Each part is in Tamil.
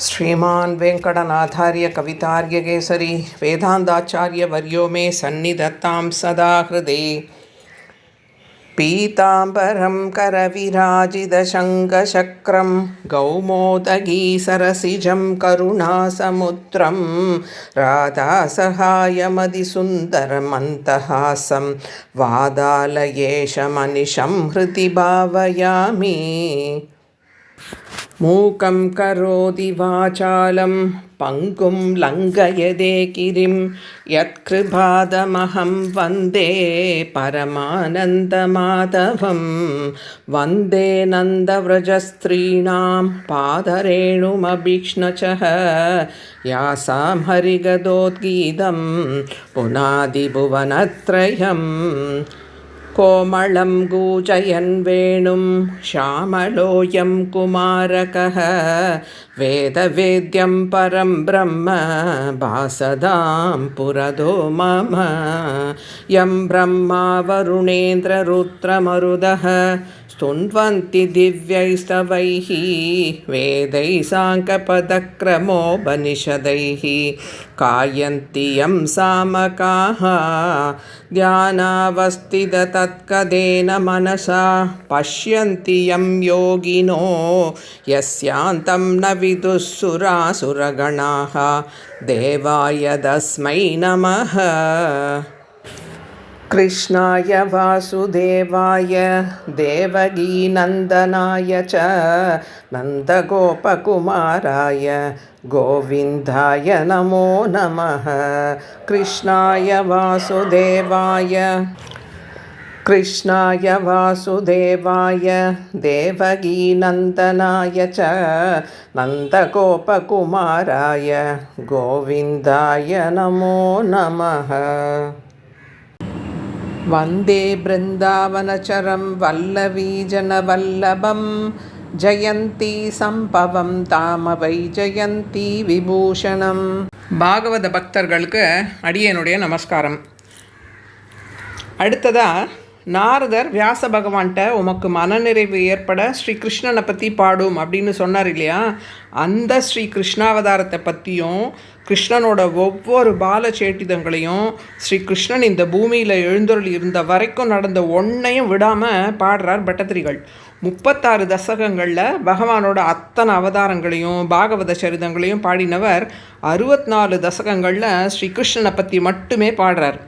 श्रीमान् वेङ्कटनाथार्य कवितार्यकेसरी वेदान्ताचार्यवर्यो मे सन्निधत्तां सदा हृदि। पीताम्बरं करविराजितशङ्खचक्रं कौमोदगीसरसिजं करुणासमुद्रं राधासहायमतिसुन्दरमन्तहासं वादालयेशमनिशं हृदि भावयामि। मूकं करोति वाचालं पङ्गुं लङ्घयते गिरिं यत्कृपादमहं वन्दे परमानन्दमाधवं। वन्दे नन्दव्रजस्त्रीणां पादरेणुमभीक्ष्णचः यासां हरिगदोद्गीतं पुनादिभुवनत्रयम्। कोमलं कूजयन् वेणुं श्यामलोऽयं कुमारकः वेदवेद्यं परं ब्रह्म भासदां पुरदो मम। यं ब्रह्मा वरुणेन्द्ररुद्रमरुदः स्तुन्वन्ति दिव्यैस्तवैः वेदैः साङ्ख्यपदक्रमोपनिषदैः गायन्ति यं सामकाः ध्यानावस्थिततत्कदेन मनसा पश्यन्ति यं योगिनो यस्यान्तं न विदुः सुरासुरगणाः देवाय तस्मै नमः। कृष्णाय वासुदेवाय देवकीनन्दनाय च नन्दगोपकुमाराय गोविन्दाय नमो नमः। कृष्णाय वासुदेवाय देवकीनन्दनाय च नन्दगोपकुमाराय गोविन्दाय नमो नमः। वन्दे बृन्दावनचरं वल्लवीजनवल्लभं जयन्ती सम्भवं தாம வைஜயந்தி விபூஷணம். பாகவத பக்தர்களுக்கு அடியனுடைய நமஸ்காரம். அடுத்ததாக நாரதர் வியாச பகவான்கிட்ட உமக்கு மனநிறைவு ஏற்பட ஸ்ரீ கிருஷ்ணனை பற்றி பாடும் அப்படின்னு சொன்னார் இல்லையா, அந்த ஸ்ரீ கிருஷ்ணாவதாரத்தை பற்றியும் கிருஷ்ணனோட ஒவ்வொரு பாலச்சேட்டிதங்களையும் ஸ்ரீ கிருஷ்ணன் இந்த பூமியில் எழுந்தருள் இருந்த வரைக்கும் நடந்த ஒன்றையும் விடாமல் பாடுறார் பட்டத்திரிகள். 36 தசகங்களில் பகவானோட அத்தனை அவதாரங்களையும் பாகவத சரிதங்களையும் பாடினவர் 64 தசகங்களில் ஸ்ரீ கிருஷ்ணனை பற்றி மட்டுமே பாடுறார்.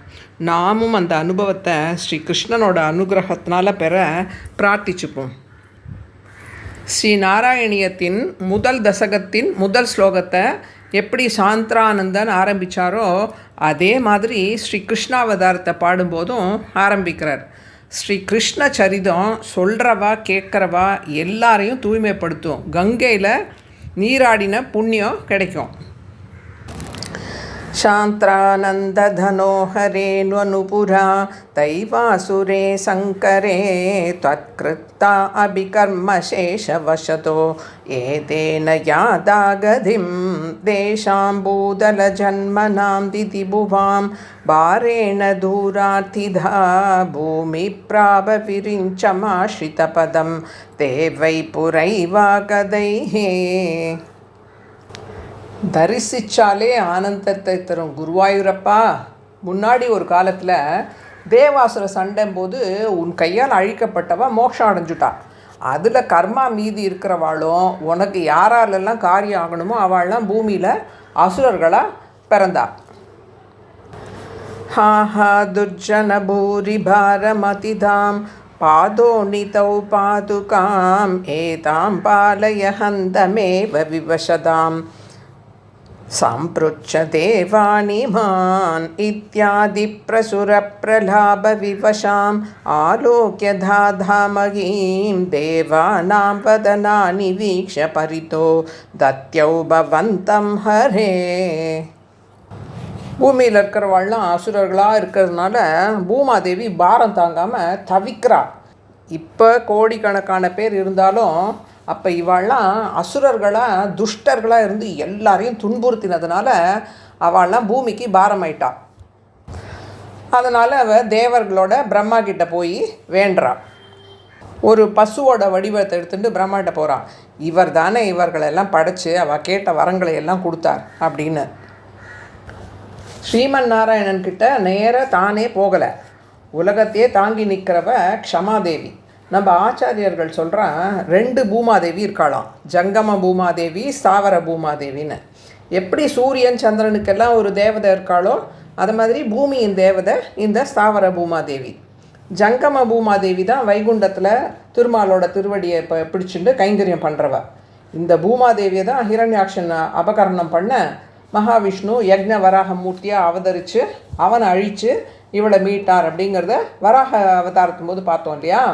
நாமும் அந்த அனுபவத்தை ஸ்ரீ கிருஷ்ணனோட அனுகிரகத்தினால பெற பிரார்த்திச்சுப்போம். ஸ்ரீ நாராயணியத்தின் முதல் தசகத்தின் முதல் ஸ்லோகத்தை எப்படி சாந்திரானந்தன் ஆரம்பித்தாரோ அதே மாதிரி ஸ்ரீ கிருஷ்ணாவதாரத்தை பாடும்போதும் ஆரம்பிக்கிறார். ஸ்ரீ கிருஷ்ண சரிதம் சொல்கிறவா கேட்குறவா எல்லாரையும் தூய்மைப்படுத்தும். கங்கையில் நீராடின புண்ணியம் கிடைக்கும். சாந்திரானந்ததனோஹரேன்வனுபுரா தைவாசுரே சங்கரே त्वत्कृता अभिकर्मशेषवशतो एतेन यादागतिं देशां भूतलजन्मनां दितिभुवां भारेण दूरार्थिधा भूमिप्रापविरिञ्चमाश्रितपदं ते वै पुरैवागदैः. தரிசிச்சாலே ஆனந்தத்தை தரும் குருவாயூரப்பா, முன்னாடி ஒரு காலத்தில் தேவாசுர சண்டைம்போது உன் கையால் அழிக்கப்பட்டவா மோட்சம் அடைஞ்சுட்டா. அதில் கர்மா மீதி இருக்கிறவாளும் உனக்கு யாராலெல்லாம் காரியம் ஆகணுமோ அவள்லாம் பூமியில் அசுரர்களாக பிறந்தா. ஹாஹா துர்ஜன பூரி பாரமதிதாம் பாதோனிதௌ பாதுகாம் ஏதாம் பாலய ஹந்தமேவ விவசதாம் सम्पृच्छते वाणिमान् इत्यादि प्रसुरप्रलाभविवशाम् आलोक्य धाधामहीं देवानां वदनानि वीक्ष्य परितो दत्यौ भवन्तं हरे. பூமியில் இருக்கிறவாள்லாம் அசுரர்களாக இருக்கிறதுனால பூமாதேவி பாரம் தாங்காமல் தவிக்கிறா. இப்போ கோடிக்கணக்கான பேர் இருந்தாலும் அப்போ இவாள்லாம் அசுரர்களாக துஷ்டர்களாக இருந்து எல்லாரையும் துன்புறுத்தினதுனால அவள்லாம் பூமிக்கு பாரமாயிட்டா. அதனால் அவள் தேவர்களோட பிரம்மா கிட்ட போய் வேண்டுறா. ஒரு பசுவோட வடிவத்தை எடுத்துட்டு பிரம்மாட்ட போகிறான். இவர் தானே இவர்களெல்லாம் படைச்சு அவள் கேட்ட வரங்களை எல்லாம் கொடுத்தார் அப்படின்னு. ஸ்ரீமன் நாராயணன் கிட்ட நேராக தானே போகலை, உலகத்தையே தாங்கி நிற்கிறவ க்ஷமாதேவி. நம்ம ஆச்சாரியர்கள் சொல்கிறான் 2 பூமாதேவி இருக்காளாம், ஜங்கம பூமாதேவி, ஸ்தாவர பூமாதேவின்னு. எப்படி சூரியன் சந்திரனுக்கெல்லாம் ஒரு தேவதை இருக்காளோ அது மாதிரி பூமியின் தேவதை இந்த ஸ்தாவர பூமாதேவி. ஜங்கம பூமாதேவி தான் வைகுண்டத்தில் திருமாலோட திருவடியை பிடிச்சிட்டு கைங்கரியம் பண்ணுறவ. இந்த பூமாதேவியை தான் ஹிரண்யாக்ஷன் அபகரணம் பண்ண மகாவிஷ்ணு யக்ஞ வராக மூர்த்தியாக அவதரித்து அவனை அழித்து இவளை மீட்டார் அப்படிங்கிறத வராக அவதாரத்தும் போது பார்த்தோம் இல்லையா.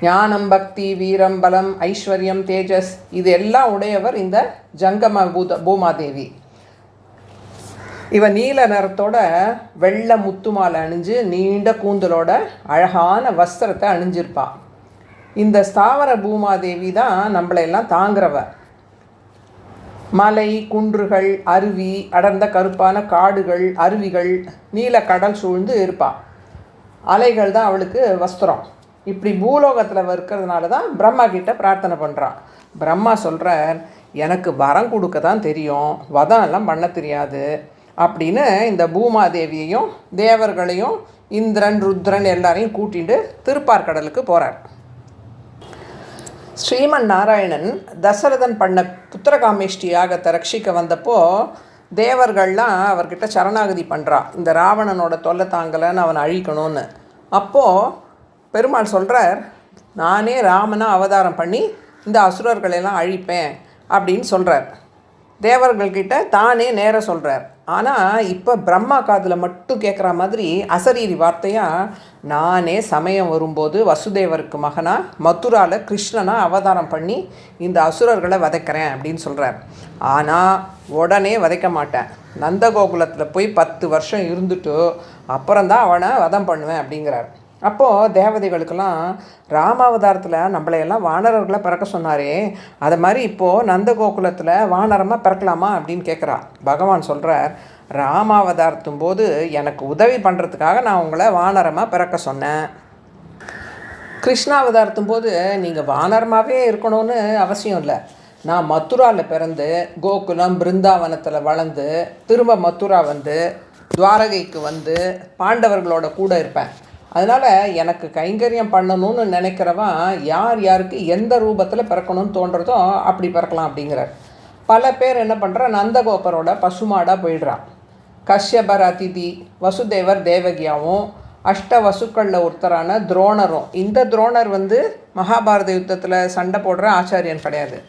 ஞானம், பக்தி, வீரம், பலம், ஐஸ்வர்யம், தேஜஸ் இது எல்லாம் உடையவர் இந்த ஜங்கம பூமாதேவி. இவன் நீல நிறத்தோட வெள்ளை முத்து மாலை அணிஞ்சு நீண்ட கூந்தலோட அழகான வஸ்திரத்தை அணிஞ்சிருப்பாள். இந்த ஸ்தாவர பூமாதேவி தான் நம்மளையெல்லாம் தாங்கிறவ. மலை, குன்றுகள், அருவி, அடர்ந்த கருப்பான காடுகள், அருவிகள், நீல கடல் சூழ்ந்து இருப்பாள். அலைகள் தான் அவளுக்கு வஸ்திரம். இப்படி பூலோகத்தில் இருக்கிறதுனால தான் பிரம்மா கிட்ட பிரார்த்தனை பண்ணுறான். பிரம்மா சொல்கிறார், எனக்கு வரம் கொடுக்க தான் தெரியும், வதம் எல்லாம் பண்ண தெரியாது அப்படின்னு இந்த பூமாதேவியையும் தேவர்களையும் இந்திரன், ருத்ரன் எல்லாரையும் கூட்டிகிட்டு திருப்பார்கடலுக்கு போகிறார். ஸ்ரீமன் நாராயணன் தசரதன் பண்ண புத்திரகாமேஷ்டி யாகத்தை ரட்சிக்க வந்தப்போ தேவர்கள்லாம் அவர்கிட்ட சரணாகதி பண்ணுறா, இந்த ராவணனோட தொல்லை தாங்கலைன்னு அவனை அழிக்கணும்னு. அப்போது பெருமாள் சொல்கிறார், நானே ராமனாக அவதாரம் பண்ணி இந்த அசுரர்களெல்லாம் அழிப்பேன் அப்படின்னு சொல்கிறார். தேவர்கள்கிட்ட தானே நேராக சொல்கிறார். ஆனால் இப்போ பிரம்மா காதில் மட்டும் கேட்குற மாதிரி அசரீரி வார்த்தையாக நானே சமயம் வரும்போது வசுதேவருக்கு மகனாக மதுராவில் கிருஷ்ணனாக அவதாரம் பண்ணி இந்த அசுரர்களை வதைக்கிறேன் அப்படின்னு சொல்கிறார். ஆனால் உடனே வதைக்க மாட்டேன், நந்தகோகுலத்தில் போய் 10 வருஷம் இருந்துட்டு அப்புறம்தான் அவனை வதம் பண்ணுவேன் அப்படிங்கிறார். அப்போது தேவதைகளுக்கெல்லாம் ராமாவதாரத்தில் நம்மளையெல்லாம் வானரர்களை பிறக்க சொன்னாரே, அது மாதிரி இப்போது நந்தகோகுலத்தில் வானரமாக பிறக்கலாமா அப்படின்னு கேட்குறா. பகவான் சொல்கிறார், ராமாவதாரத்தும் போது எனக்கு உதவி பண்ணுறதுக்காக நான் உங்களை வானரமாக பிறக்க சொன்னேன். கிருஷ்ணாவதாரத்தும் போது நீங்கள் வானரமாகவே இருக்கணும்னு அவசியம் இல்லை. நான் மதுராவில் பிறந்து கோகுலம் பிருந்தாவனத்தில் வளர்ந்து திரும்ப மதுரா வந்து துவாரகைக்கு வந்து பாண்டவர்களோட கூட இருப்பேன். அதனால் எனக்கு கைங்கரியம் பண்ணணும்னு நினைக்கிறவன் யார் யாருக்கு எந்த ரூபத்தில் பிறக்கணும்னு தோன்றதோ அப்படி பிறக்கலாம் அப்படிங்கிறார். பல பேர் என்ன பண்ணுறா, நந்தகோபரோட பசுமாடாக போயிடுறான். கஷ்யபர் அதிதி, வசுதேவர் தேவகியாவும், அஷ்ட வசுக்களில் ஒருத்தரான துரோணரும். இந்த துரோணர் வந்து மகாபாரத யுத்தத்தில் சண்டை போடுற ஆச்சாரியன் கிடையாது.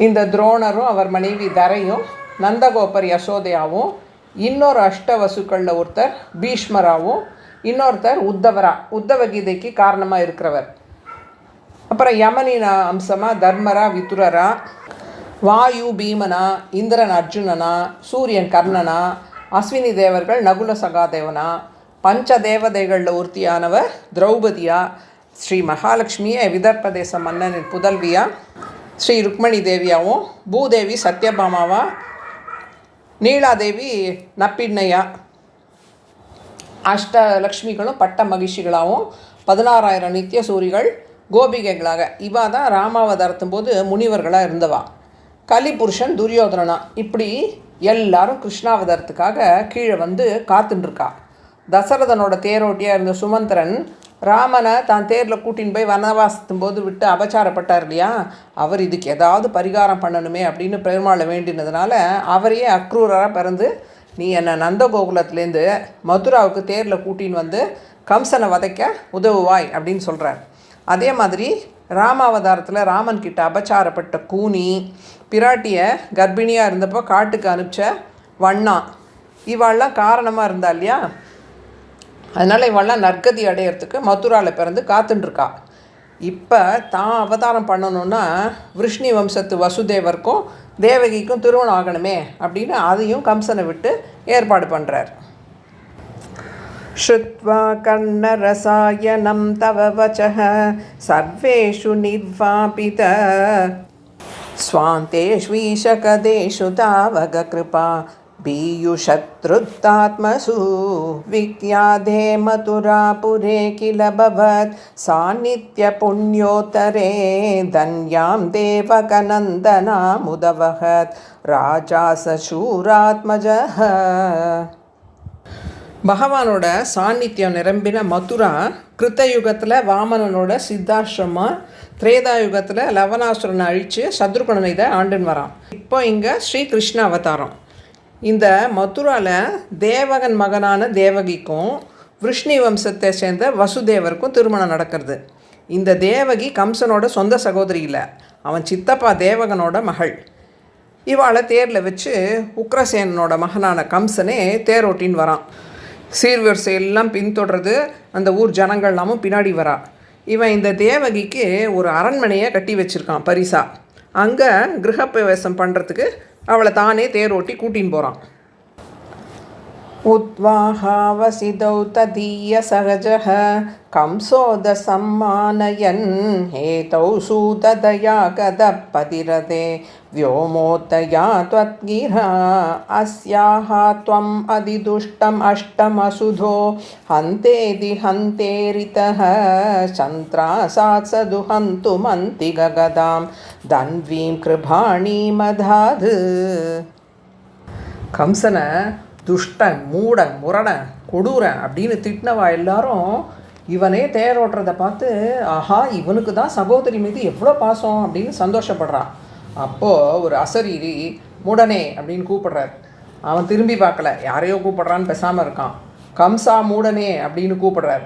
இந்த துரோணரும் அவர் மனைவி தரையும், நந்தகோபர் யசோதையாவும், இன்னொரு அஷ்ட வசுக்களில் ஒருத்தர் பீஷ்மராவும், இன்னொருத்தர் உத்தவ கீதைக்கு காரணமாக இருக்கிறவர். அப்புறம் யமனின் அம்சமாக தர்மரா, விதுரரா, வாயு பீமனா, இந்திரன் அர்ஜுனனா, சூரியன் கர்ணனா, அஸ்வினி தேவர்கள் நகுல சகாதேவனா, பஞ்ச தேவதைகளில் ஒருத்தியானவர் திரௌபதியா, ஸ்ரீ மகாலட்சுமியை விதர்ப்பதேச மன்னனின் புதல்வியா, ஸ்ரீ ருக்மணி தேவியாவும், பூதேவி சத்யபாமாவா, நீலாதேவி நப்பிண்ணையா, அஷ்டலக்ஷ்மிகளும் பட்ட மகிழ்ச்சிகளாகவும் 16,000 நித்திய சூரிகள் கோபிகைகளாக இவா தான் ராமாவதாரத்தும் போது முனிவர்களாக இருந்தவா. கலிபுருஷன் துரியோதனா, இப்படி எல்லாரும் கிருஷ்ணாவதாரத்துக்காக கீழே வந்து காத்துட்டுருக்கா. தசரதனோட தேரோட்டியாக இருந்த சுமந்திரன் ராமனை தான் தேரில் கூட்டின்னு போய் வனவாசத்தும் போது விட்டு அபச்சாரப்பட்டார் இல்லையா, அவர் இதுக்கு ஏதாவது பரிகாரம் பண்ணணுமே அப்படின்னு பெருமாளை வேண்டினதுனால அவரையே அக்ரூரராக பிறந்து நீ என்னை நந்தகோகுலத்துலேருந்து மதுராவுக்கு தேரில் கூட்டின்னு வந்து கம்சனை வதைக்க உதவுவாய் அப்படின்னு சொல்கிறார். அதே மாதிரி ராமாவதாரத்தில் ராமன் கிட்ட அபச்சாரப்பட்ட கூனி, பிராட்டியை கர்ப்பிணியாக இருந்தப்போ காட்டுக்கு அனுப்பிச்ச வண்ணா, இவாள்லாம் காரணமாக இருந்தா இல்லையா, அதனால் இவாள்லாம் நற்கதி அடையிறதுக்கு மதுராவில் பிறந்து காத்துட்டுருக்கா. இப்போ தான் அவதாரம் பண்ணணுன்னா விருஷ்ணி வம்சத்து வசுதேவருக்கும் தேவகிக்கும் திருமணம் ஆகணுமே அப்படின்னு அதையும் கம்சனை விட்டு ஏற்பாடு பண்ணுறார். ஸ்ருத்வா கர்ணரசாயனம் தவ வசஹ சர்வேஷு நிர்வாபித ஸ்வாந்தேஷ்வீஷகதேஷு தாவக கிருபா पीयूषतृप्तात्मसु विख्याते मथुरापुरे किल भवत् सान्निध्यपुण्योत्तरे धन्यां देवकनन्दनामुदवहत् राजा सशूरात्मजः. பகவானோட சாநித்தியம் நிரம்பின மதுரா கிருத்தயுகத்தில் வாமனனோட சித்தாசிரமா, திரேதாயுகத்தில் லவனாசுரனை அழித்து சத்ருகுணனை இதை ஆண்டுன்னு வரான். இப்போ இங்கே ஸ்ரீ கிருஷ்ண அவதாரம். இந்த மதுராவில் தேவகன் மகனான தேவகிக்கும் விஷ்ணு வம்சத்தை சேர்ந்த வசுதேவருக்கும் திருமணம் நடக்கிறது. இந்த தேவகி கம்சனோட சொந்த சகோதரி இல்லை, அவன் சித்தப்பா தேவகனோட மகள். இவாளை தேரில் வச்சு உக்ரசேனனோட மகனான கம்சனே தேரோட்டின்னு வரான். சீர்வரிசை எல்லாம் பின்தொடர்றது, அந்த ஊர் ஜனங்கள்லாமும் பின்னாடி வரா. இவன் இந்த தேவகிக்கு ஒரு அரண்மனையை கட்டி வச்சுருக்கான் பரிசா. அங்கே கிரகப்பிரவேசம் பண்ணுறதுக்கு அவளை தானே தேரோட்டி கூட்டின்னு போகிறான். உத்வாஹாவசிதௌ ததீய சகஜः கம்சோத சம்மானயன் ஹேதௌ சூததயா கதப்பதிரதே व्योमोत्तया त्वद्गिरा अस्याः त्वम् अधिदुष्टम् अष्टमसुधो हन्तेति हन्तेरितः चन्द्रासात् सदु हन्तुमन्ति गगदां दन्वीं कृभाणीमधाद्. கம்சனை துஷ்டன், மூடன், முரணன், கொடூரன் அப்படின்னு திட்டினவா எல்லாரும் இவனே தேரோட்டுறதை பார்த்து ஆஹா இவனுக்கு தான் சகோதரி மீது எவ்வளோ பாசம் அப்படின்னு சந்தோஷப்படுறான். அப்போது ஒரு அசரீரி மூடனே அப்படின்னு கூப்பிடுறார். அவன் திரும்பி பார்க்கல, யாரையோ கூப்பிடுறான்னு பேசாமல் இருக்கான். கம்சா மூடனே அப்படின்னு கூப்பிடுறார்.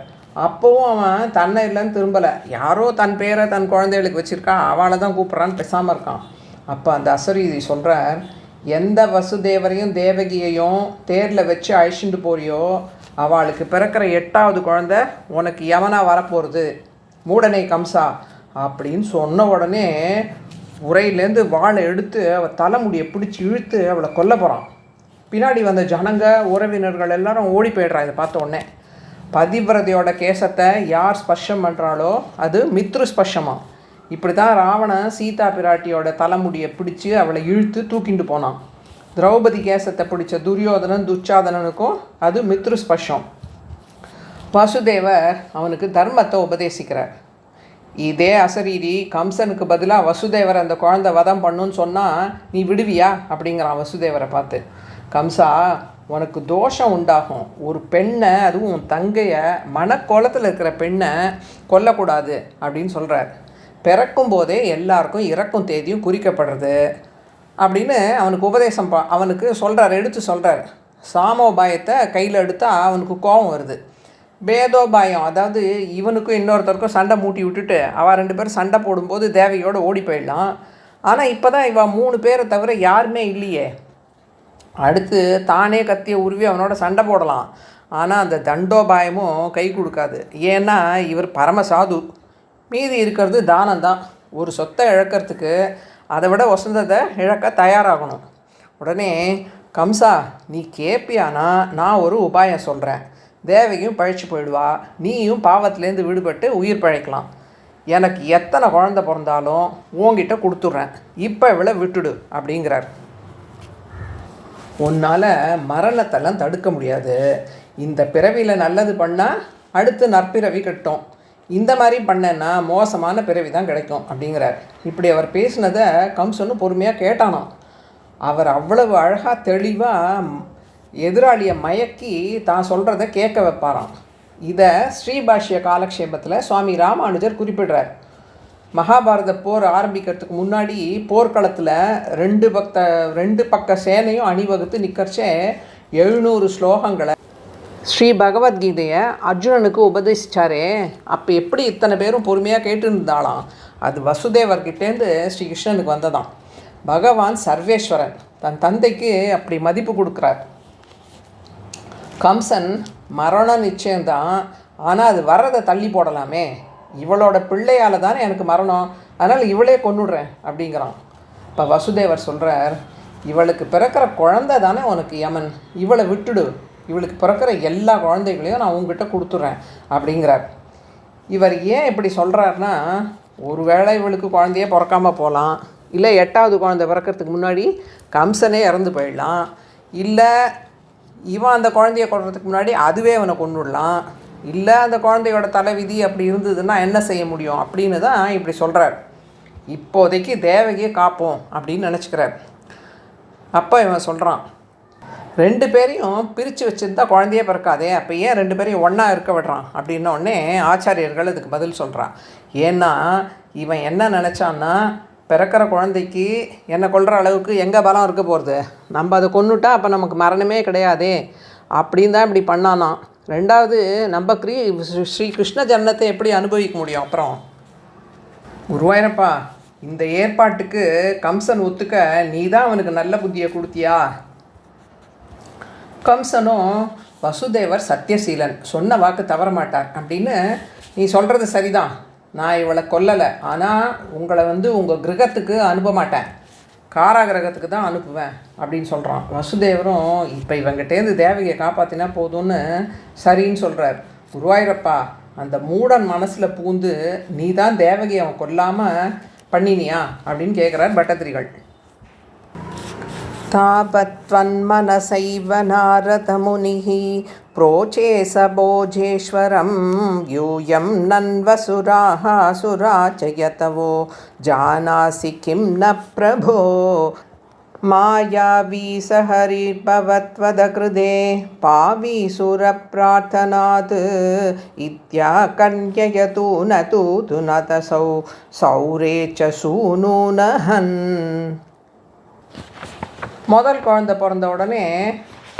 அப்போவும் அவன் தன்னை இல்லைன்னு திரும்பலை, யாரோ தன் பேரை தன் குழந்தைகளுக்கு வச்சுருக்கா அவளை தான் கூப்பிட்றான்னு பேசாமல் இருக்கான். அப்போ அந்த அசரீரி சொல்கிறார், எந்த வசுதேவரையும் தேவகியையும் தேரில் வச்சு அழிச்சுட்டு போறியோ அவளுக்கு பிறக்கிற 8வது குழந்தை உனக்கு யமனாக வரப்போகிறது மூடனே கம்சா அப்படின்னு சொன்ன உடனே உரையிலேருந்து வாழை எடுத்து அவள் தலைமுடியை பிடிச்சி இழுத்து அவளை கொல்ல போகிறான். பின்னாடி வந்த ஜனங்க உறவினர்கள் எல்லாரும் ஓடி போய்ட்றான். இதை பார்த்த உடனே பதிவிரதையோட கேசத்தை யார் ஸ்பர்ஷம் பண்ணுறாளோ அது மித்ரு ஸ்பர்ஷமாக. இப்படி தான் ராவணன் சீதா பிராட்டியோட தலைமுடியை பிடிச்சி அவளை இழுத்து தூக்கிட்டு போனான். திரௌபதி கேசத்தை பிடிச்ச துரியோதனன் துச்சாதனனுக்கும் அது மித்ரு ஸ்பர்ஷம். வசுதேவர் அவனுக்கு தர்மத்தை உபதேசிக்கிறார். இதே அசரீரி கம்சனுக்கு பதிலாக வசுதேவரை அந்த குழந்தை வதம் பண்ணுன்னு சொன்னால் நீ விடுவியா அப்படிங்கிறான் வசுதேவரை பார்த்து. கம்சா, உனக்கு தோஷம் உண்டாகும், ஒரு பெண்ணை, அதுவும் உன் தங்கையை, மனக்கோலத்தில் இருக்கிற பெண்ணை கொல்லக்கூடாது அப்படின்னு சொல்கிறார். பிறக்கும் போதே எல்லாருக்கும் இறக்கும் தேதியும் குறிக்கப்படுறது அப்படின்னு அவனுக்கு உபதேசம் அவனுக்கு சொல்கிறார், எடுத்து சொல்கிறார். சாமோபாயத்தை கையில் எடுத்தால் அவனுக்கு கோபம் வருது. பேதோபாயம், அதாவது இவனுக்கும் இன்னொருத்தருக்கும் சண்டை மூட்டி விட்டுட்டு அவள் 2 பேரும் சண்டை போடும்போது தேவையோடு ஓடி போயிடலாம். ஆனால் இப்போ தான் இவன் 3 பேரை தவிர யாருமே இல்லையே, அடுத்து தானே கத்தியை உருவி அவனோட சண்டை போடலாம். ஆனால் அந்த தண்டோபாயமும் கை கொடுக்காது. ஏன்னா இவர் பரமசாது, மீதி இருக்கிறது தானம்தான். ஒரு சொத்தை இழக்கிறதுக்கு அதை விட வசந்தத்தை இழக்க தயாராகணும். உடனே கம்சா, நீ கேட்பியானா நான் ஒரு உபாயம் சொல்கிறேன், தேவகியும் பழிச்சு போயிடுவா, நீயும் பாவத்திலேருந்து விடுபட்டு உயிர் பழைக்கலாம். எனக்கு எத்தனை குழந்தை பிறந்தாலும் உங்ககிட்ட கொடுத்துட்றேன், இப்போ இவளை விட்டுடு அப்படிங்கிறார். உன்னால் மரணத்தெல்லாம் தடுக்க முடியாது, இந்த பிறவியில் நல்லது பண்ணால் அடுத்து நற்பிறவி கட்டும், இந்த மாதிரி பண்ணேன்னா மோசமான பிறவி தான் கிடைக்கும் அப்படிங்கிறார். இப்படி அவர் பேசினதை கம்சன்னு பொறுமையாக கேட்டானாம். அவர் அவ்வளவு அழகாக தெளிவாக எதிராளியை மயக்கி தான் சொல்கிறத கேட்க வைப்பாராம். இதை ஸ்ரீபாஷ்ய காலக்ஷேபத்தில் சுவாமி ராமானுஜர் குறிப்பிடுறார். மகாபாரத போர் ஆரம்பிக்கிறதுக்கு முன்னாடி போர்க்களத்தில் 2 பக்க சேனையும் அணிவகுத்து நிற்கிறச்சே 700 ஸ்லோகங்களை ஸ்ரீ பகவத்கீதையை அர்ஜுனனுக்கு உபதேசித்தாரே, அப்போ எப்படி இத்தனை பேரும் பொறுமையாக கேட்டுருந்தாலாம். அது வசுதேவர்கிட்டேருந்து ஸ்ரீ கிருஷ்ணனுக்கு வந்ததாம். பகவான் சர்வேஸ்வரன், தன் தந்தைக்கு அப்படி மதிப்பு கொடுக்குறார். கம்சன் மரண நிச்சயம்தான், ஆனால் அது வர்றதை தள்ளி போடலாமே, இவளோட பிள்ளையால் தானே எனக்கு மரணம், அதனால் இவளே கொன்னுடுறேன் அப்படிங்கிறான். இப்போ வசுதேவர் சொல்கிறார், இவளுக்கு பிறக்கிற குழந்தை தானே உனக்கு யமன், இவளை விட்டுடு, இவளுக்கு பிறக்கிற எல்லா குழந்தைகளையும் நான் உங்ககிட்ட கொடுத்துட்றேன் அப்படிங்கிறார். இவர் ஏன் இப்படி சொல்கிறாருன்னா, ஒரு வேளை இவளுக்கு குழந்தையே பிறக்காமல் போகலாம், இல்லை 8வது குழந்தை பிறக்கிறதுக்கு முன்னாடி கம்சனே இறந்து போயிடலாம், இல்லை இவன் அந்த குழந்தைய கொல்றதுக்கு முன்னாடி அதுவே அவனை கொன்னுடலாம், இல்லை அந்த குழந்தையோட தலைவிதி அப்படி இருந்ததுன்னா என்ன செய்ய முடியும் அப்படின்னு தான் இப்படி சொல்கிறார். இப்போதைக்கு தேவகியை காப்போம் அப்படின்னு நினச்சிக்கிறார். அப்போ இவன் சொல்கிறான், 2 பேரையும் பிரித்து வச்சுருந்தா குழந்தையே பிறக்காதே, அப்போ ஏன் 2 பேரையும் ஒன்றா இருக்க விடுறான் அப்படின்ன உடனே ஆச்சாரியர்கள் அதுக்கு பதில் சொல்கிறான். ஏன்னா இவன் என்ன நினச்சான்னா, பிறக்கிற குழந்தைக்கு என்னை கொல்கிற அளவுக்கு எங்கே பலம் இருக்க போகிறது, நம்ம அதை கொன்னுட்டா அப்போ நமக்கு மரணமே கிடையாதே அப்படின்னு தான் இப்படி பண்ணானான். 2வது நம்ம ஸ்ரீ கிருஷ்ண ஜன்னத்தை எப்படி அனுபவிக்க முடியும்? அப்புறம் குருவாயிரப்பா, இந்த ஏற்பாட்டுக்கு கம்சன் ஒத்துக்க நீ தான் அவனுக்கு நல்ல புத்தியை கொடுத்தியா? கம்சனும் வசுதேவர் சத்தியசீலன், சொன்ன வாக்கு தவற மாட்டார் அப்படின்னு நீ சொல்கிறது சரிதான், நான் இவளை கொல்லலை, ஆனால் உங்களை உங்கள் கிரகத்துக்கு அனுப்ப மாட்டேன், காராகிரகத்துக்கு தான் அனுப்புவேன் அப்படின்னு சொல்கிறான். வசுதேவரும் இப்போ இவங்கிட்டேருந்து தேவகியை காப்பாற்றினா போதும்னு சரின்னு சொல்கிறார். குருவாயிரப்பா, அந்த மூடன் மனசில் பூந்து நீ தான் தேவகியை அவன் கொல்லாமல் பண்ணினியா அப்படின்னு கேட்குறார் பட்டத்திரிகள். தாபத்வன்மனசைவ நாரதமுனிः प्रोचे स भोजेश्वरं यूयं नन्वसुराः सुराचयतवो जानासि किं न प्रभो मायावी सहरिर्भवत्वदकृदे पावीसुरप्रार्थनात् इत्याकन्ययतु न तु नतसौ सौरे च सूनूनहन्. முதல் குழந்தை பிறந்த உடனே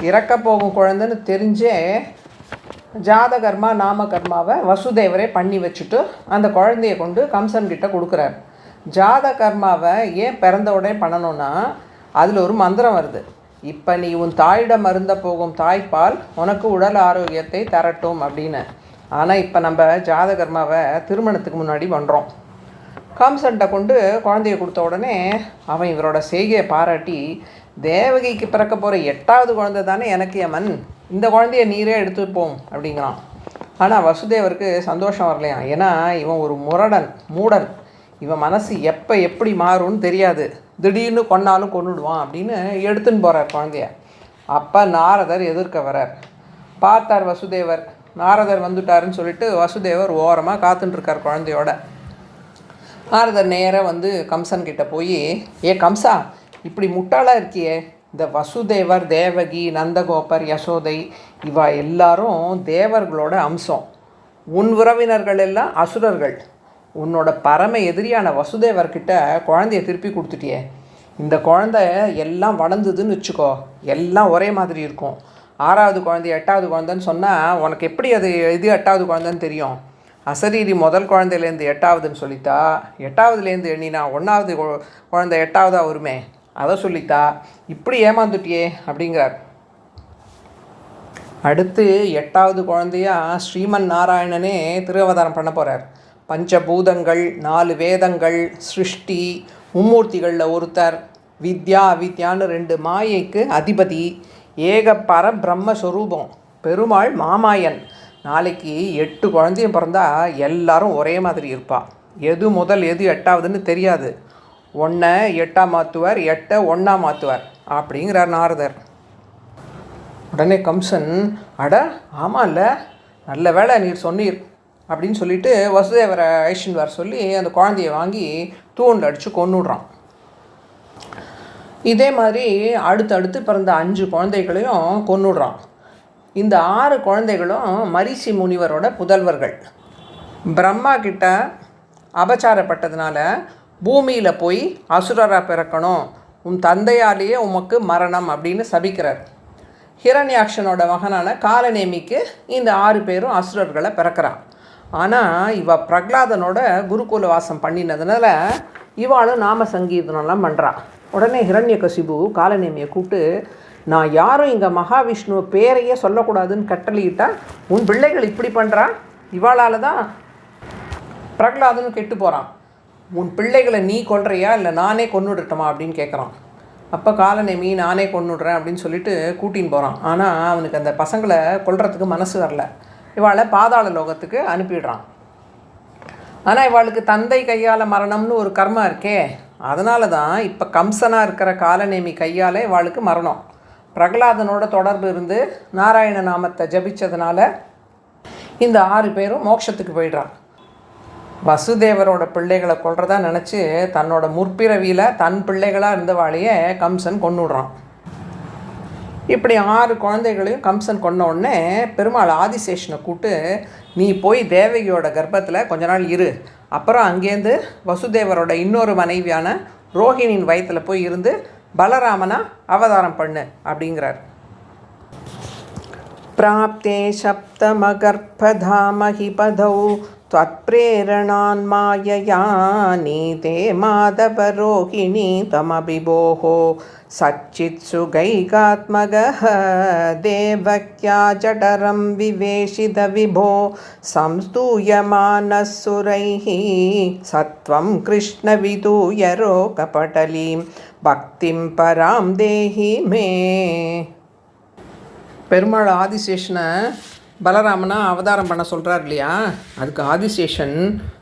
இறக்க போகும் குழந்தைன்னு தெரிஞ்சே ஜாதகர்மா நாமகர்மாவை வசுதேவரே பண்ணி வச்சுட்டு அந்த குழந்தைய கொண்டு கம்சன்கிட்ட கொடுக்குறார். ஜாதகர்மாவை ஏன் பிறந்த உடனே பண்ணணும்னா அதில் ஒரு மந்திரம் வருது, இப்போ நீ உன் தாயிடம் அருந்த போகும் தாய்ப்பால் உனக்கு உடல் ஆரோக்கியத்தை தரட்டும் அப்படின்னு. ஆனால் இப்போ நம்ம ஜாதகர்மாவை திருமணத்துக்கு முன்னாடி பண்ணுறோம். கம்சன்கிட்ட கொண்டு குழந்தைய கொடுத்த உடனே அவன் இவரோட செய்கையை பாராட்டி, தேவகிக்கு பிறக்க போகிற 8வது குழந்தை தானே எனக்கு யமன், இந்த குழந்தைய நீரே எடுத்துப்போம் அப்படிங்கிறான். ஆனால் வசுதேவருக்கு சந்தோஷம் வரலையாம். ஏன்னா இவன் ஒரு மூடன், இவன் மனசு எப்போ எப்படி மாறும்னு தெரியாது, திடீர்னு கொன்னாலும் கொன்னுடுவான் அப்படின்னு எடுத்துன்னு போகிறார் குழந்தைய. அப்போ நாரதர் எதிர்க்க வரார். பார்த்தார் வசுதேவர், நாரதர் வந்துட்டாருன்னு சொல்லிட்டு வசுதேவர் ஓரமாக காத்துட்டுருக்கார் குழந்தையோட. நாரதர் நேராக கம்சன்கிட்ட போய், ஏ கம்சா, இப்படி முட்டாளாக இருக்கியே, இந்த வசுதேவர், தேவகி, நந்தகோபர், யசோதை இவா எல்லாரும் தேவர்களோட அம்சம், உன் உறவினர்கள் எல்லாம் அசுரர்கள், உன்னோட பரம எதிரியான வசுதேவர்கிட்ட குழந்தைய திருப்பி கொடுத்துட்டியே, இந்த குழந்தை எல்லாம் வளர்ந்ததுன்னு வச்சுக்கோ, எல்லாம் ஒரே மாதிரி இருக்கும், 6வது குழந்தை 8வது குழந்தைன்னு சொன்னால் உனக்கு எப்படி அது இது 8வது குழந்தைன்னு தெரியும்? அசரீரி முதல் குழந்தையிலேருந்து 8வதுன்னு சொல்லித்தா, 8வதுலேருந்து எண்ணினா 1வது குழந்தை 8வதாக வருமே, அதை சொல்லித்தா, இப்படி ஏமாந்துட்டியே அப்படிங்கிறார். அடுத்து 8வது குழந்தையா ஸ்ரீமன் நாராயணனே திருவதாரம் பண்ண போகிறார். பஞ்சபூதங்கள், 4 வேதங்கள், சிருஷ்டி, மும்மூர்த்திகளில் ஒருத்தர், வித்யா அவித்யான்னு 2 மாயைக்கு அதிபதி, ஏக பர பிரம்மஸ்வரூபம் பெருமாள் மாமாயன். நாளைக்கு 8 குழந்தையும் பிறந்தா எல்லாரும் ஒரே மாதிரி இருப்பா, எது முதல் எது 8வதுன்னு தெரியாது, 1 8ஆ மாற்றுவார், 8 1ஆ மாற்றுவார் அப்படிங்கிறார் நாரதர். உடனே கம்சன், அட ஆமாம் இல்லை, நல்ல வேளை நீர் சொன்னீர் அப்படின்னு சொல்லிட்டு வசுதேவரை ஐஷன் வர சொல்லி அந்த குழந்தைய வாங்கி தூண்டில் அடித்து கொன்னுடுறான். இதே மாதிரி அடுத்தடுத்து பிறந்த 5 குழந்தைகளையும் கொன்னுடுறான். இந்த 6 குழந்தைகளும் மரிசி முனிவரோட புதல்வர்கள். பிரம்மா கிட்ட அபச்சாரப்பட்டதுனால பூமியில் போய் அசுரராக பிறக்கணும், உன் தந்தையாலேயே உமக்கு மரணம் அப்படின்னு சபிக்கிறார். ஹிரண்யாக்ஷனோட மகனான காலநேமிக்கு இந்த 6 பேரும் அசுரர்களை பிறக்கிறான். ஆனால் இவ பிரகலாதனோட குருகுல வாசம் பண்ணினதுனால இவாளும் நாம சங்கீதனெல்லாம் பண்ணுறான். உடனே ஹிரண்யகசிபு காலநேமியை கூப்பிட்டு, நான் யாரும் இங்கே மகாவிஷ்ணுவ பேரையே சொல்லக்கூடாதுன்னு கட்டளையிட்டா உன் பிள்ளைகள் இப்படி பண்ணுறான், இவாளால் தான் பிரகலாதனும் கெட்டு போகிறான், உன் பிள்ளைகளை நீ கொல்றியா இல்லை நானே கொன்னுடட்டுமா அப்படின்னு கேட்குறான். அப்போ காலநேமி நானே கொன்னுடுறேன் அப்படின்னு சொல்லிட்டு கூட்டின்னு போகிறான். ஆனால் அவனுக்கு அந்த பசங்களை கொல்றதுக்கு மனசு வரல, இவாளை பாதாள லோகத்துக்கு அனுப்பிடுறான். ஆனால் இவாளுக்கு தந்தை கையால் மரணம்னு ஒரு கர்மா இருக்கே, அதனால தான் இப்போ கம்சனாக இருக்கிற காலநேமி கையால் இவாளுக்கு மரணம். பிரகலாதனோட தொடர்பு இருந்து நாராயண நாமத்தை ஜபிச்சதுனால இந்த 6 பேரும் மோட்சத்துக்கு போயிடுறான். வசுதேவரோட பிள்ளைகளை கொல்றதா நினச்சி தன்னோட முற்பிறவியில் தன் பிள்ளைகளாக இருந்தவாளையே கம்சன் கொன்னுடுறான். இப்படி 6 குழந்தைகளையும் கம்சன் கொன்ன உடனே பெருமாள் ஆதிசேஷனை கூப்பிட்டு, நீ போய் தேவகியோட கர்ப்பத்தில் கொஞ்ச நாள் இரு, அப்புறம் அங்கேருந்து வசுதேவரோட இன்னொரு மனைவியான ரோஹிணியின் வயிற்றில் போய் இருந்து பலராமனா அவதாரம் பண்ணு அப்படிங்கிறார். பிராப்தே சப்தமகர்ப்பதாமஹி பதௌ त्वत्प्रेरणान् मायया नीते माधवरोहिणी तमभिभोः सच्चित्सुगैकात्मगः देवक्या जठरं विवेशितविभो संस्तूयमानः सुरैः सत्वं कृष्णविदूयरो कपटलीं भक्तिं परां देहि मे. பெருமாள் ஆதிசேஷனை பலராமனா அவதாரம் பண்ண சொல்கிறார் இல்லையா, அதுக்கு ஆதிசேஷன்,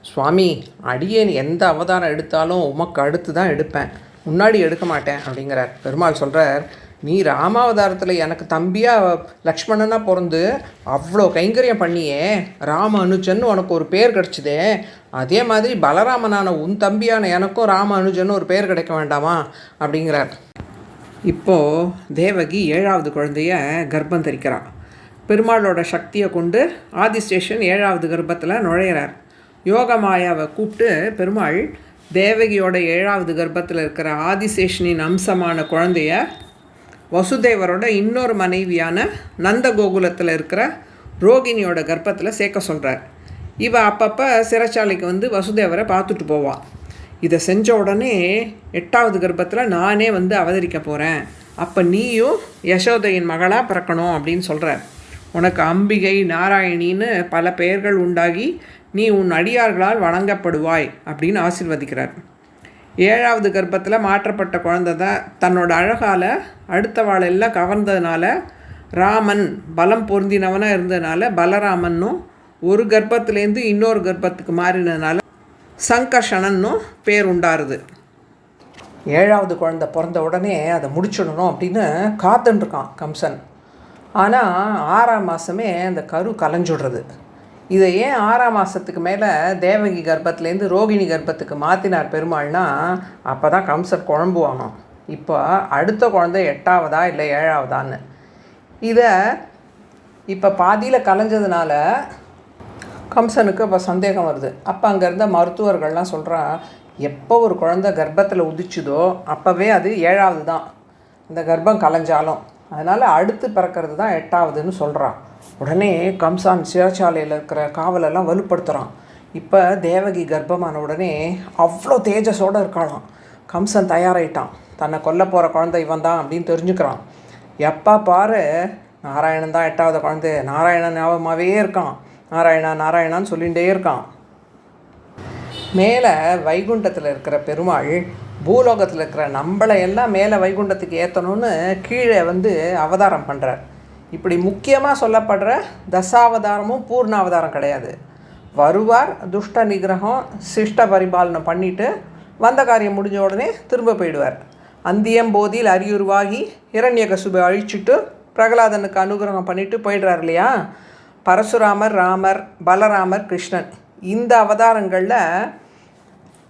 சுவாமி அடியேன் எந்த அவதாரம் எடுத்தாலும் உமக்கு அடுத்து தான் எடுப்பேன், முன்னாடி எடுக்க மாட்டேன் அப்படிங்கிறார். பெருமாள் சொல்கிறார், நீ ராமாவதாரத்தில் எனக்கு தம்பியாக லக்ஷ்மணனாக பிறந்து அவ்வளோ கைங்கரியம் பண்ணியே, ராம அனுஜன் உனக்கு ஒரு பேர் கிடச்சிதே, அதே மாதிரி பலராமனான உன் தம்பியான எனக்கும் ராம அனுஜன் ஒரு பேர் கிடைக்க வேண்டாமா அப்படிங்கிறார். இப்போது தேவகி 7வது குழந்தைய கர்ப்பம் தரிக்கிறான். பெருமாளோட சக்தியை கொண்டு ஆதிசேஷன் 7வது கர்ப்பத்தில் நுழையிறார். யோகமாயாவை கூப்பிட்டு பெருமாள் தேவகியோட 7வது கர்ப்பத்தில் இருக்கிற ஆதிசேஷனின் அம்சமான குழந்தைய வசுதேவரோட இன்னொரு மனைவியான நந்த கோகுலத்தில் இருக்கிற ரோகிணியோட கர்ப்பத்தில் சேர்க்க சொல்கிறார். இவ அப்பப்போ சிறைச்சாலைக்கு வந்து வசுதேவரை பார்த்துட்டு போவாள். இதை செஞ்ச உடனே 8வது கர்ப்பத்தில் நானே வந்து அவதரிக்க போகிறேன், அப்போ நீயும் யசோதையின் மகளாக பிறக்கணும் அப்படின்னு சொல்கிறார். உனக்கு அம்பிகை நாராயணின்னு பல பெயர்கள் உண்டாகி நீ உன் அடியார்களால் வணங்கப்படுவாய் அப்படின்னு ஆசீர்வதிக்கிறார். 7வது கர்ப்பத்தில் மாற்றப்பட்ட குழந்தை தான் தன்னோட அழகால் அடுத்தவாளெல்லாம் கவர்ந்ததுனால ராமன் பலம் பொருந்தினவனாக இருந்ததுனால பலராமன்னும், ஒரு கர்ப்பத்துலேருந்து இன்னொரு கர்ப்பத்துக்கு மாறினதுனால சங்கர்ஷணன்னும் பேர் உண்டாருது. 7வது குழந்தை பிறந்த உடனே அதை முடிச்சிடணும் அப்படின்னு காத்துட்டுருக்கான் கம்சன். ஆனால் 6ஆம் மாதமே அந்த கரு கலைஞ்சுடுறது. இதை ஏன் 6ஆம் மாதத்துக்கு மேலே தேவகி கர்ப்பத்துலேருந்து ரோகிணி கர்ப்பத்துக்கு மாற்றினார் பெருமாள்னா, அப்போ தான் கம்சன் குழம்புவானோம், இப்போ அடுத்த குழந்தை 8ஆவதா இல்லை 7ஆவதான்னு. இதை இப்போ பாதியில் கலைஞ்சதுனால கம்சனுக்கு இப்போ சந்தேகம் வருது. அப்போ அங்கே இருந்த மருத்துவர்கள்லாம் சொல்கிறா, எப்போ ஒரு குழந்தை கர்ப்பத்தில் உதிச்சுதோ அப்போவே அது 7ஆவது தான் இந்த கர்ப்பம் கலைஞ்சாலும், அதனால் அடுத்து பிறக்கிறது தான் 8ஆவதுன்னு சொல்கிறான். உடனே கம்சான் சிறைச்சாலையில் இருக்கிற காவலெல்லாம் வலுப்படுத்துகிறான். இப்போ தேவகி கர்ப்பமான உடனே அவ்வளோ தேஜஸோடு இருக்காளாம். கம்சன் தயாராகிட்டான், தன்னை கொல்ல போகிற குழந்தை இவன் தான் அப்படின்னு தெரிஞ்சுக்கிறான். எப்போ பாரு நாராயணன் தான் 8வது குழந்தை, நாராயணன் ஞாபகமாகவே இருக்கான், நாராயணா நாராயணான்னு சொல்லிகிட்டே இருக்கான். மேலே வைகுண்டத்தில் இருக்கிற பெருமாள் பூலோகத்தில் இருக்கிற நம்மளை எல்லாம் மேலே வைகுண்டத்துக்கு ஏற்றணும்னு கீழே வந்து அவதாரம் பண்ணுறார். இப்படி முக்கியமாக சொல்லப்படுற தசாவதாரமும் பூர்ணாவதாரம் கிடையாது. வருவார், துஷ்ட நிகிரகம் சிஷ்ட பரிபாலனை பண்ணிவிட்டு வந்த காரியம் முடிஞ்ச உடனே திரும்ப போயிடுவார். அந்தியம்போதியில் அரியுருவாகி ஹிரண்யகசுபை அழிச்சுட்டு பிரகலாதனுக்கு அனுகிரகம் பண்ணிவிட்டு போயிடுறார் இல்லையா. பரசுராமர், ராமர், பலராமர், கிருஷ்ணன் இந்த அவதாரங்களில்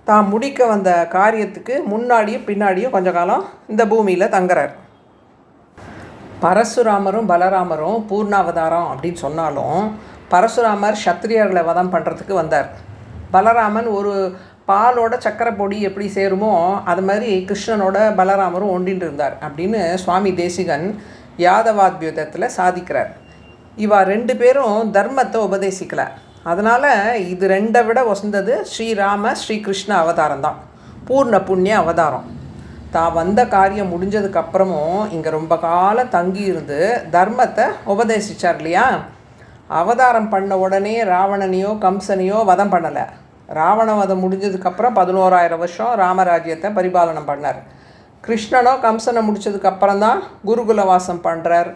தான் முடிக்க வந்த காரியத்துக்கு முன்னாடியும் பின்னாடியும் கொஞ்ச காலம் இந்த பூமியில் தங்குறார். பரசுராமரும் பலராமரும் பூர்ணாவதாரம் அப்படின்னு சொன்னாலும் பரசுராமர் சத்திரியர்களை வதம் பண்ணுறதுக்கு வந்தார். பலராமன் ஒரு பாலோட சக்கரை பொடி எப்படி சேருமோ அது மாதிரி கிருஷ்ணனோட பலராமரும் ஒண்டின்னு இருந்தார் அப்படின்னு சுவாமி தேசிகன் யாதவாத்யுதத்தில் சாதிக்கிறார். இவா 2 பேரும் தர்மத்தை உபதேசிக்கலை. அதனால் இது 2 விட வசந்தது ஸ்ரீராம ஸ்ரீகிருஷ்ண அவதாரம் தான், பூர்ண புண்ணிய அவதாரம். தான் வந்த காரியம் முடிஞ்சதுக்கப்புறமும் இங்கே ரொம்ப காலம் தங்கி இருந்து தர்மத்தை உபதேசித்தார் இல்லையா. அவதாரம் பண்ண உடனே ராவணனையோ கம்சனையோ வதம் பண்ணலை. ராவண வதம் முடிஞ்சதுக்கப்புறம் 11,000 வருஷம் ராமராஜ்யத்தை பரிபாலனம் பண்ணார். கிருஷ்ணனோ கம்சனை முடித்ததுக்கப்புறம் தான் குருகுல வாசம் பண்ணுறார்,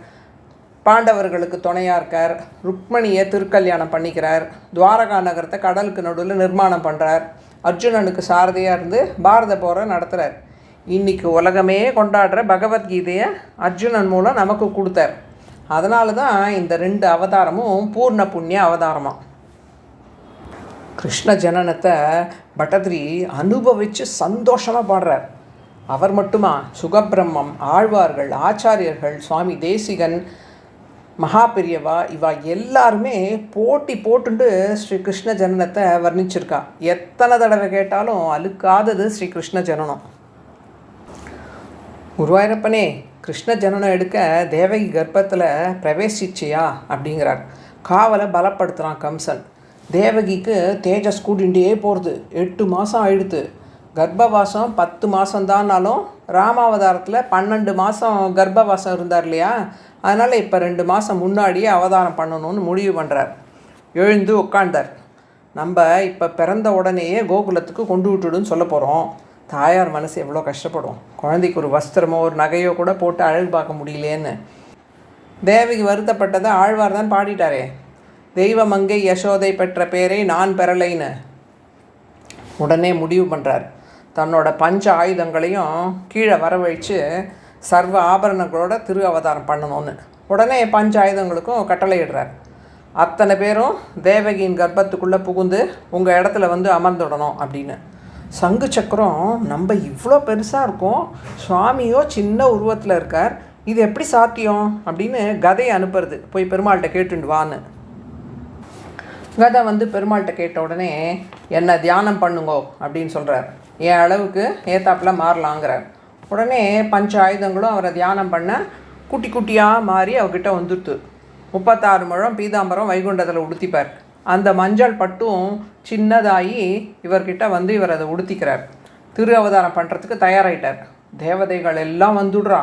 பாண்டவர்களுக்கு துணையாக இருக்கார், ருக்மணியை திருக்கல்யாணம் பண்ணிக்கிறார், துவாரகா நகரத்தை கடலுக்கு நடுவில் நிர்மாணம் பண்ணுறார், அர்ஜுனனுக்கு சாரதியாக இருந்து பாரத போரை நடத்துகிறார். இன்றைக்கி உலகமே கொண்டாடுற பகவத்கீதையை அர்ஜுனன் மூலம் நமக்கு கொடுத்தார். அதனால தான் இந்த 2 அவதாரமும் பூர்ண புண்ணிய அவதாரமாக. கிருஷ்ண ஜனனத்தை பட்டதிரி அனுபவித்து சந்தோஷமாக பாடுறார். அவர் மட்டுமா, சுகபிரம்மம், ஆழ்வார்கள், ஆச்சாரியர்கள், சுவாமி தேசிகன், மகாபெரியவா, இவா எல்லாருமே போட்டி போட்டுண்டு ஸ்ரீ கிருஷ்ண ஜனனத்தை வர்ணிச்சிருக்கா. எத்தனை தடவை கேட்டாலும் அழுக்காதது ஸ்ரீ கிருஷ்ண ஜனனம். குருவாயூரப்பனே, கிருஷ்ண ஜனனம் எடுக்க தேவகி கர்ப்பத்தில் பிரவேசிச்சியா அப்படிங்கிறார். காவலை பலப்படுத்துகிறான் கம்சன். தேவகிக்கு தேஜஸ் கூடிண்டே போகிறது. 8 மாதம் ஆயிடுத்து. கர்ப்பவாசம் 10 மாதம்தான்னாலும் ராமாவதாரத்தில் 12 மாதம் கர்ப்பவாசம் இருந்தார் இல்லையா? அதனால் இப்போ 2 மாதம் முன்னாடியே அவதாரம் பண்ணணும்னு முடிவு பண்ணுறார். எழுந்து உட்காண்டார். நம்ம இப்போ பிறந்த உடனேயே கோகுலத்துக்கு கொண்டு விட்டுடுன்னு சொல்ல போகிறோம். தாயார் மனசு எவ்வளோ கஷ்டப்படும். குழந்தைக்கு ஒரு வஸ்திரமோ ஒரு நகையோ கூட போட்டு அழகு பார்க்க முடியலேன்னு. தேவகி வருத்தப்பட்டதை ஆழ்வார் தான் பாடிட்டாரே, தெய்வமங்கை யசோதை பெற்ற பேரை நான் பெறலைன்னு. உடனே முடிவு பண்ணுறார். தன்னோட பஞ்ச ஆயுதங்களையும் கீழே வரவழைச்சு சர்வ ஆபரணங்களோட திரு அவதாரம் பண்ணணும்னு உடனே பஞ்ச ஆயுதங்களுக்கும் கட்டளையிடுறார். அத்தனை பேரும் தேவகியின் கர்ப்பத்துக்குள்ளே புகுந்து உங்கள் இடத்துல வந்து அமர்ந்துடணும் அப்படின்னு. சங்கு சக்கரம் நம்ம இவ்வளோ பெருசாக இருக்கும், சுவாமியோ சின்ன உருவத்தில் இருக்கார், இது எப்படி சாத்தியம் அப்படின்னு கதையை அனுப்புறது. போய் பெருமாள்கிட்ட கேட்டுண்டு வான்னு. கதை வந்து பெருமாள்கிட்ட கேட்ட உடனே என்னை தியானம் பண்ணுங்கோ அப்படின்னு சொல்கிறார். என் அளவுக்கு ஏத்தாப்பில் மாறலாங்கிறார். உடனே பஞ்ச ஆயுதங்களும் அவரை தியானம் பண்ண குட்டி குட்டியாக மாறி அவர்கிட்ட வந்துடுத்து. 36 முழம் பீதாம்பரம் வைகுண்டத்தில் உடுத்திப்பார். அந்த மஞ்சள் பட்டும் சின்னதாகி இவர்கிட்ட வந்து இவர் அதை உடுத்திக்கிறார். திரு அவதாரம் பண்ணுறதுக்கு தயாராகிட்டார். தேவதைகள் எல்லாம் வந்துடுறா.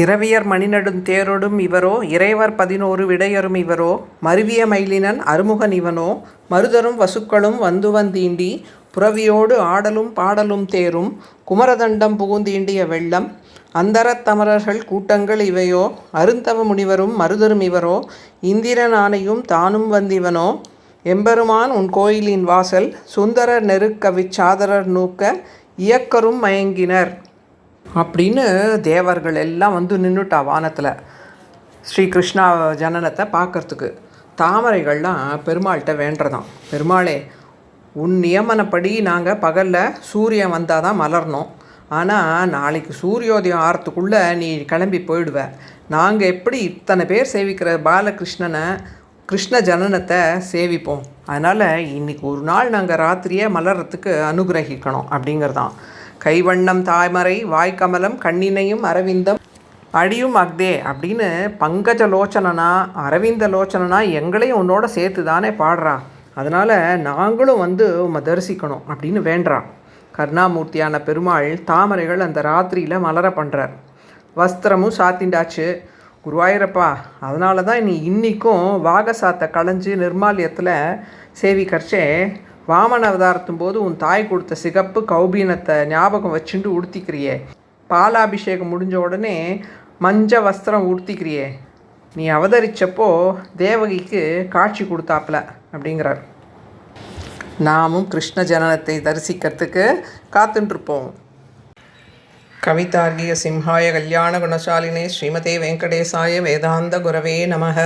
இரவியர் மணிநடும் தேரோடும் இவரோ, இறைவர் 11 விடையரும் இவரோ, மருவிய மயிலினன் அருமுகன் இவனோ, மருதரும் வசுக்களும் வந்து வந்தீண்டி புறவியோடு ஆடலும் பாடலும் தேரும், குமரதண்டம் புகுந்தீண்டிய வெள்ளம், அந்தரத்தமரர்கள் கூட்டங்கள் இவையோ, அருந்தவ முனிவரும் மருதரும் இவரோ, இந்திரன் ஆணையும் தானும் வந்திவனோ, எம்பெருமான் உன் கோயிலின் வாசல், சுந்தரர் நெருக்கவிச் சாதரர் நூக்க இயக்கரும் மயங்கினர் அப்படின்னு தேவர்கள் எல்லாம் வந்து நின்றுட்டா வானத்தில் ஸ்ரீ கிருஷ்ணா ஜனனத்தை பார்க்கறதுக்கு. தாமரைகள்லாம் பெருமாள்கிட்ட வேண்டதான். பெருமாளே, உன் நியமனப்படி நாங்கள் பகலில் சூரியன் வந்தால் தான் மலரணும். ஆனால் நாளைக்கு சூரியோதயம் ஆகிறதுக்குள்ளே நீ கிளம்பி போயிடுவ. நாங்கள் எப்படி இத்தனை பேர் சேவிக்கிற பாலகிருஷ்ணனை, கிருஷ்ண ஜனனத்தை சேவிப்போம்? அதனால் இன்றைக்கி ஒரு நாள் நாங்கள் ராத்திரியே மலர்றதுக்கு அனுகிரகிக்கணும் அப்படிங்கிறதான். கைவண்ணம் தாமரை வாய்க்கமலம் கண்ணினையும் அரவிந்தம் அடியும் அக்தே அப்படின்னு பங்கஜலோச்சனனா அரவிந்தலோச்சனனா எங்களையும் உன்னோட சேர்த்து தானே பாடுறா. அதனால் நாங்களும் வந்து உம்மை தரிசிக்கணும் அப்படின்னு வேண்டான். கருணாமூர்த்தியான பெருமாள் தாமரைகள் அந்த ராத்திரியில் மலர பண்ணுறார். வஸ்திரமும் சாத்திண்டாச்சு. குருவாயூரப்பா, அதனால தான் நீ இன்றைக்கும் வாகசாத்தை களைஞ்சி நிர்மாலயத்தில் சேவிக்கரிச்சே வாமன அவதாரத்தும் போது உன் தாய் கொடுத்த சிகப்பு கௌபீனத்தை ஞாபகம் வச்சுட்டு உடுத்திக்கிறியே. பாலாபிஷேகம் முடிஞ்ச உடனே மஞ்ச வஸ்திரம் உடுத்திக்கிறியே. நீ அவதரித்தப்போ தேவகிக்கு காட்சி கொடுத்தாப்புல அப்படிங்கிறார். நாமும் கிருஷ்ண ஜனனத்தை தரிசிக்கிறதுக்கு காத்துட்ருப்போம். கவிதார்கிய சிம்ஹாய கல்யாண குணசாலினே ஸ்ரீமதே வெங்கடேசாய வேதாந்த குரவே நமக.